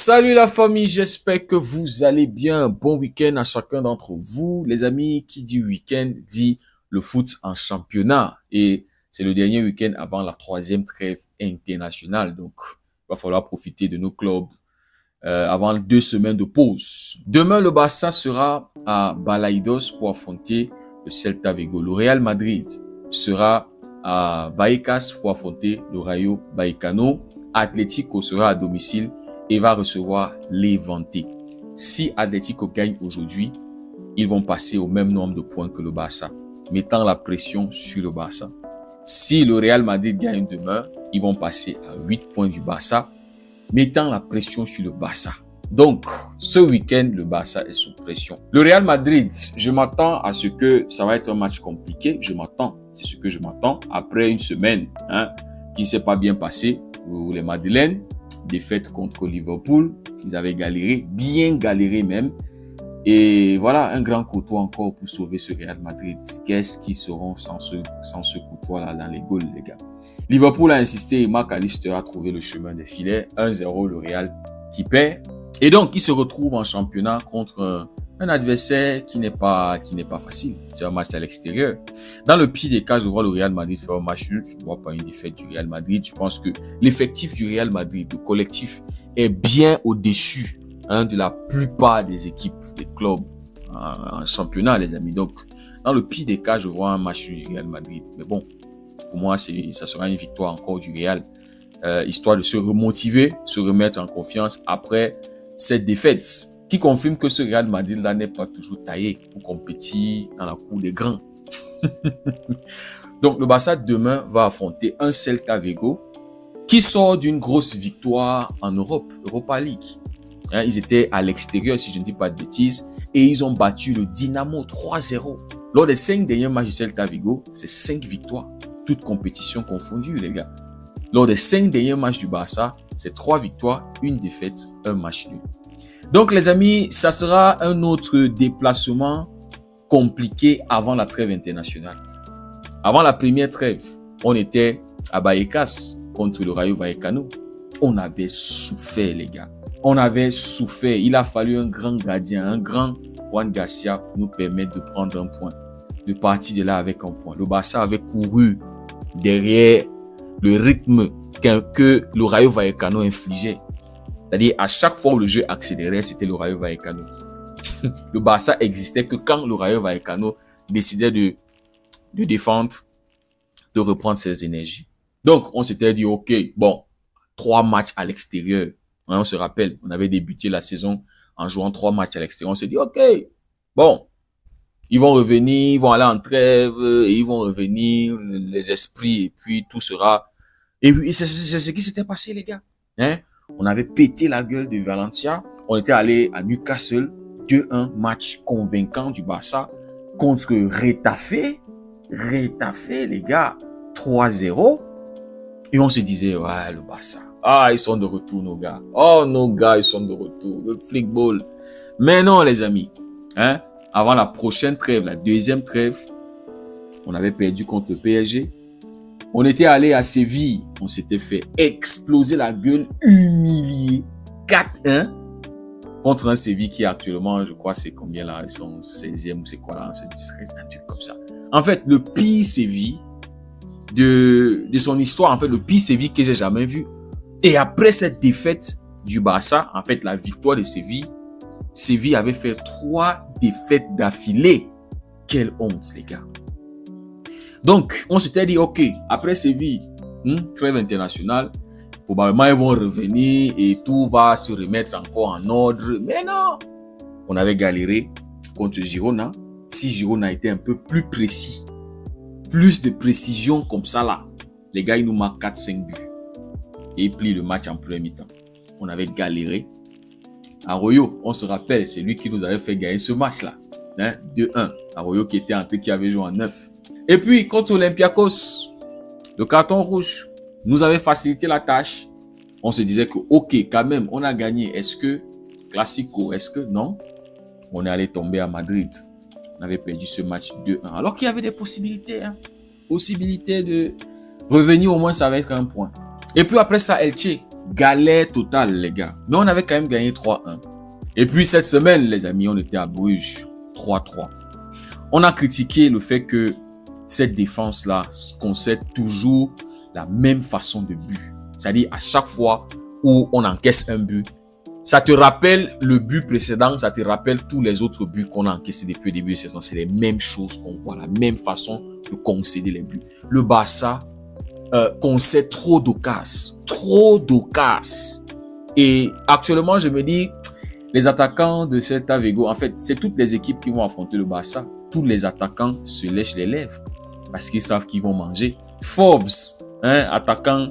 Salut la famille, j'espère que vous allez bien. Bon week-end à chacun d'entre vous. Les amis, qui dit week-end dit le foot en championnat. Et c'est le dernier week-end avant la troisième trêve internationale. Donc, il va falloir profiter de nos clubs avant 2 semaines de pause. Demain, le Barça sera à Balaidos pour affronter le Celta Vigo. Le Real Madrid sera à Vallecas pour affronter le Rayo Vallecano. Atlético sera à domicile et va recevoir Levante. Si Atlético gagne aujourd'hui, ils vont passer au même nombre de points que le Barça, mettant la pression sur le Barça. Si le Real Madrid gagne demain, ils vont passer à 8 points du Barça, mettant la pression sur le Barça. Donc, ce week-end, le Barça est sous pression. Le Real Madrid, je m'attends à ce que ça va être un match compliqué. C'est ce que je m'attends. Après une semaine qui ne s'est pas bien passée pour les Madrilènes, défaite contre Liverpool, ils avaient galéré, bien galéré même. Et voilà, un grand couteau encore pour sauver ce Real Madrid. Qu'est-ce qu'ils seront sans ce couteau-là dans les goals, les gars? Liverpool a insisté et McAllister a trouvé le chemin des filets. 1-0, le Real qui perd. Et donc, il se retrouve en championnat contre un adversaire qui n'est pas facile. C'est un match à l'extérieur. Dans le pire des cas, je vois le Real Madrid faire un match nul. Je ne vois pas une défaite du Real Madrid. Je pense que l'effectif du Real Madrid, le collectif, est bien au-dessus de la plupart des équipes, des clubs en championnat, les amis. Donc, dans le pire des cas, je vois un match du Real Madrid. Mais bon, pour moi, ça sera une victoire encore du Real, histoire de se remotiver, se remettre en confiance après cette défaite, qui confirme que ce Real Madrid-là n'est pas toujours taillé pour compétir dans la cour des grands. Donc, le Barça demain va affronter un Celta Vigo qui sort d'une grosse victoire en Europa League. Ils étaient à l'extérieur, si je ne dis pas de bêtises, et ils ont battu le Dynamo 3-0. Lors des 5 derniers matchs du Celta Vigo, c'est 5 victoires, toutes compétitions confondues, les gars. Lors des 5 derniers matchs du Barça, c'est 3 victoires, 1 défaite, 1 match nul. Donc, les amis, ça sera un autre déplacement compliqué avant la trêve internationale. Avant la première trêve, on était à Vallecas contre le Rayo Vallecano. On avait souffert, les gars. On avait souffert. Il a fallu un grand gardien, un grand Juan Garcia pour nous permettre de prendre un point, de partir de là avec un point. Le Barça avait couru derrière le rythme que le Rayo Vallecano infligeait. C'est-à-dire, à chaque fois où le jeu accélérait, c'était le Rayo Vallecano. Le Barça existait que quand le Rayo Vallecano décidait de défendre, de reprendre ses énergies. Donc, on s'était dit, OK, bon, 3 matchs à l'extérieur. On se rappelle, on avait débuté la saison en jouant 3 matchs à l'extérieur. On s'est dit, OK, bon, ils vont revenir, ils vont aller en trêve, et ils vont revenir, les esprits, et puis tout sera... Et puis, c'est ce qui s'était passé, les gars. On avait pété la gueule de Valencia. On était allé à Newcastle. 2-1, match convaincant du Barça contre Retafe. Retafe, les gars, 3-0. Et on se disait, ouais, le Barça. Ah, ils sont de retour, nos gars. Oh, nos gars, ils sont de retour. Le flickball. Mais non, les amis. Avant la prochaine trêve, la deuxième trêve, on avait perdu contre le PSG. On était allé à Séville, on s'était fait exploser la gueule, humilié, 4-1 contre un Séville qui actuellement, je crois, c'est combien là, ils sont 16e ou c'est quoi là, c'est 13, un truc comme ça. En fait, le pire Séville de son histoire, en fait, le pire Séville que j'ai jamais vu. Et après cette défaite du Barça, en fait, la victoire de Séville avait fait 3 défaites d'affilée. Quelle honte, les gars. Donc, on s'était dit, OK, après Séville, trêve internationale, probablement ils vont revenir et tout va se remettre encore en ordre. Mais non! On avait galéré contre Girona. Si Girona était un peu plus précis, plus de précision comme ça là, les gars, ils nous marquent 4-5 buts. Et ils plient le match en premier mi-temps. On avait galéré. Arroyo, on se rappelle, c'est lui qui nous avait fait gagner ce match-là. 2-1. Arroyo qui avait joué en 9. Et puis, contre Olympiakos, le carton rouge nous avait facilité la tâche. On se disait que, OK, quand même, on a gagné. Est-ce que, Classico, est-ce que, non? On est allé tomber à Madrid. On avait perdu ce match 2-1. Alors qu'il y avait des possibilités, Possibilité de revenir au moins avec un point. Et puis après ça, Elche. galère totale, les gars. Mais on avait quand même gagné 3-1. Et puis cette semaine, les amis, on était à Bruges, 3-3. On a critiqué le fait que cette défense-là concède toujours la même façon de but. C'est-à-dire à chaque fois où on encaisse un but, ça te rappelle le but précédent, ça te rappelle tous les autres buts qu'on a encaissés depuis le début de saison. C'est les mêmes choses qu'on voit, la même façon de concéder les buts. Le Barça concède trop d'occasions, Et actuellement, je me dis, les attaquants de Celta Vigo, en fait, c'est toutes les équipes qui vont affronter le Barça. Tous les attaquants se lèchent les lèvres parce qu'ils savent qu'ils vont manger. Forbes, attaquant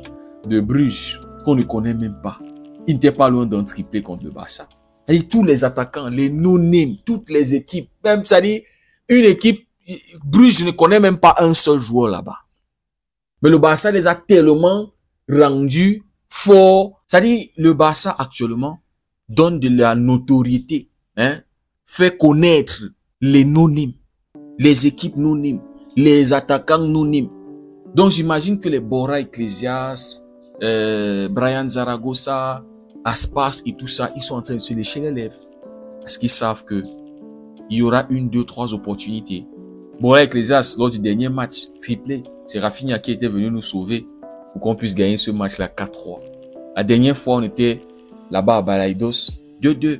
de Bruges, qu'on ne connaît même pas. Il n'était pas loin d'un triplé contre le Barça. Et tous les attaquants, les no-name, toutes les équipes, même, ça dit, une équipe, Bruges, je ne connais même pas un seul joueur là-bas. Mais le Barça les a tellement rendus forts. Ça dit, le Barça actuellement donne de la notoriété, fait connaître les no-name, les équipes no-name, les attaquants no-name. Donc j'imagine que les Borja Iglesias, Brian Zaragoza, Aspas et tout ça, ils sont en train de se lécher les lèvres. Parce qu'ils savent que il y aura 1, 2, 3 opportunités. Borja Iglesias, lors du dernier match, triplé, c'est Rafinha qui était venu nous sauver pour qu'on puisse gagner ce match-là 4-3. La dernière fois, on était là-bas à Balaidos, 2-2.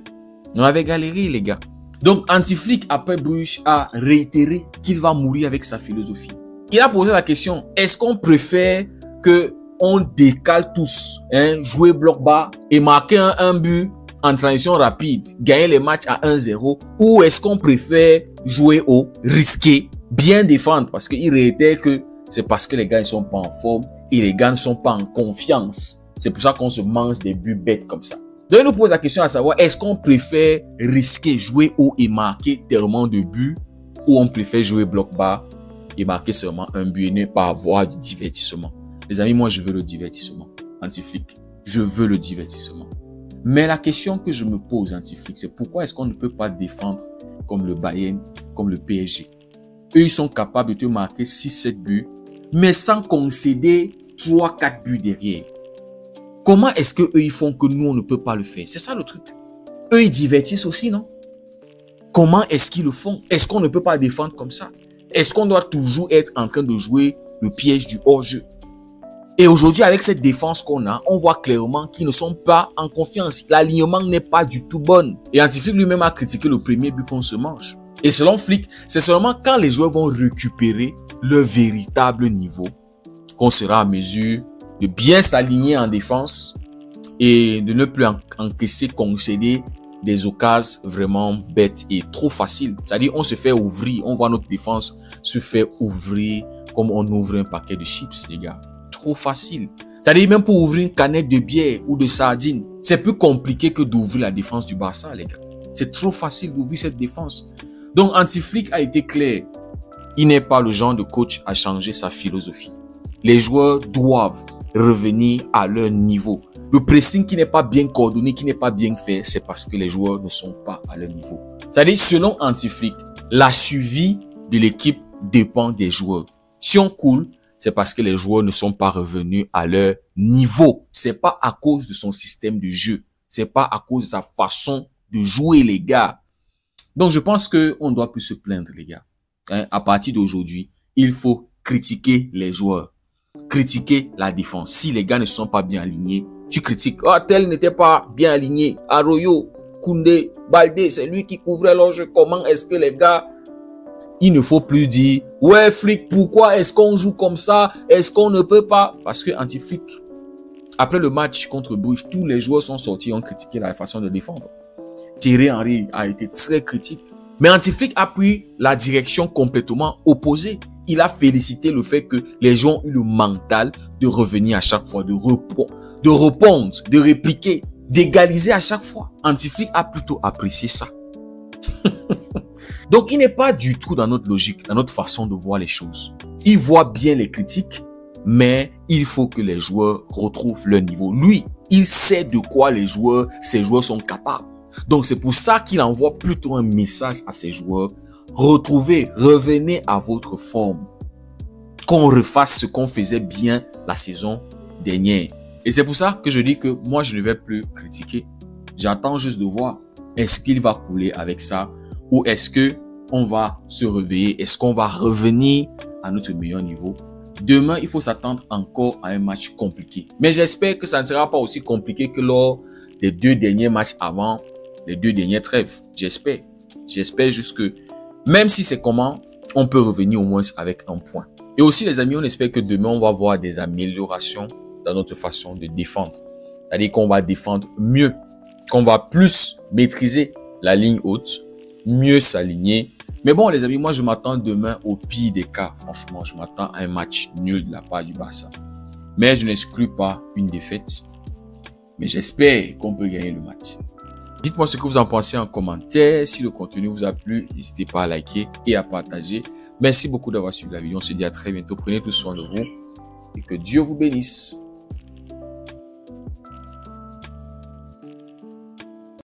On avait galéré, les gars. Donc, Anti-Flick, après Bruges, a réitéré qu'il va mourir avec sa philosophie. Il a posé la question, est-ce qu'on préfère que on décale tous, jouer bloc bas et marquer un but en transition rapide, gagner les matchs à 1-0, ou est-ce qu'on préfère jouer haut, risquer, bien défendre, parce qu'il réitère que c'est parce que les gars ne sont pas en forme et les gars ne sont pas en confiance. C'est pour ça qu'on se mange des buts bêtes comme ça. Donc, il nous pose la question à savoir, est-ce qu'on préfère risquer, jouer haut et marquer tellement de buts, ou on préfère jouer bloc bas et marquer seulement un but et ne pas avoir du divertissement? Les amis, moi, je veux le divertissement. Anti-Flick, je veux le divertissement. Mais la question que je me pose, Anti-Flick, c'est pourquoi est-ce qu'on ne peut pas défendre comme le Bayern, comme le PSG? Eux, ils sont capables de te marquer 6-7 buts, mais sans concéder 3-4 buts derrière. Comment est-ce que eux ils font que nous, on ne peut pas le faire? C'est ça le truc. Eux, ils divertissent aussi, non? Comment est-ce qu'ils le font? Est-ce qu'on ne peut pas défendre comme ça? Est-ce qu'on doit toujours être en train de jouer le piège du hors-jeu? Et aujourd'hui, avec cette défense qu'on a, on voit clairement qu'ils ne sont pas en confiance. L'alignement n'est pas du tout bon. Et Anti-Flick lui-même a critiqué le premier but qu'on se mange. Et selon Flick, c'est seulement quand les joueurs vont récupérer leur véritable niveau qu'on sera en mesure de bien s'aligner en défense et de ne plus encaisser, concéder des occasions vraiment bêtes et trop faciles. C'est-à-dire, on se fait ouvrir, on voit notre défense se faire ouvrir comme on ouvre un paquet de chips, les gars. Trop facile. C'est-à-dire, même pour ouvrir une canette de bière ou de sardines, c'est plus compliqué que d'ouvrir la défense du Barça, les gars. C'est trop facile d'ouvrir cette défense. Donc, Anti-Flick a été clair. Il n'est pas le genre de coach à changer sa philosophie. Les joueurs doivent revenir à leur niveau. Le pressing qui n'est pas bien coordonné, qui n'est pas bien fait, c'est parce que les joueurs ne sont pas à leur niveau. C'est-à-dire, selon Anti-Flick, la survie de l'équipe dépend des joueurs. Si on coule, c'est parce que les joueurs ne sont pas revenus à leur niveau. C'est pas à cause de son système de jeu. C'est pas à cause de sa façon de jouer, les gars. Donc, je pense que on doit plus se plaindre, les gars. À partir d'aujourd'hui, il faut critiquer les joueurs. Critiquer la défense. Si les gars ne sont pas bien alignés, tu critiques. Ah, tel n'était pas bien aligné. Arroyo, Koundé, Baldé, c'est lui qui couvrait leur jeu. Comment est-ce que les gars... Il ne faut plus dire, ouais, Flick, pourquoi est-ce qu'on joue comme ça? Est-ce qu'on ne peut pas? Parce que Anti-Flick, après le match contre Bruges, tous les joueurs sont sortis et ont critiqué la façon de défendre. Thierry Henry a été très critique. Mais Anti-Flick a pris la direction complètement opposée. Il a félicité le fait que les joueurs ont eu le mental de revenir à chaque fois, de répondre, de répliquer, d'égaliser à chaque fois. Anti-Flick a plutôt apprécié ça. Donc, il n'est pas du tout dans notre logique, dans notre façon de voir les choses. Il voit bien les critiques, mais il faut que les joueurs retrouvent leur niveau. Lui, il sait de quoi ces joueurs sont capables. Donc, c'est pour ça qu'il envoie plutôt un message à ses joueurs. Revenez à votre forme. Qu'on refasse ce qu'on faisait bien la saison dernière. Et c'est pour ça que je dis que moi, je ne vais plus critiquer. J'attends juste de voir, est-ce qu'il va couler avec ça ou est-ce que on va se réveiller, est-ce qu'on va revenir à notre meilleur niveau. Demain, il faut s'attendre encore à un match compliqué. Mais j'espère que ça ne sera pas aussi compliqué que lors des 2 derniers matchs avant les 2 dernières trêves. J'espère. J'espère juste que, même si c'est comment, on peut revenir au moins avec un point. Et aussi, les amis, on espère que demain, on va voir des améliorations dans notre façon de défendre. C'est-à-dire qu'on va défendre mieux, qu'on va plus maîtriser la ligne haute, mieux s'aligner. Mais bon, les amis, moi, je m'attends demain au pire des cas. Franchement, je m'attends à un match nul de la part du Barça. Mais je n'exclus pas une défaite. Mais j'espère qu'on peut gagner le match. Dites-moi ce que vous en pensez en commentaire. Si le contenu vous a plu, n'hésitez pas à liker et à partager. Merci beaucoup d'avoir suivi la vidéo. On se dit à très bientôt. Prenez tout soin de vous et que Dieu vous bénisse.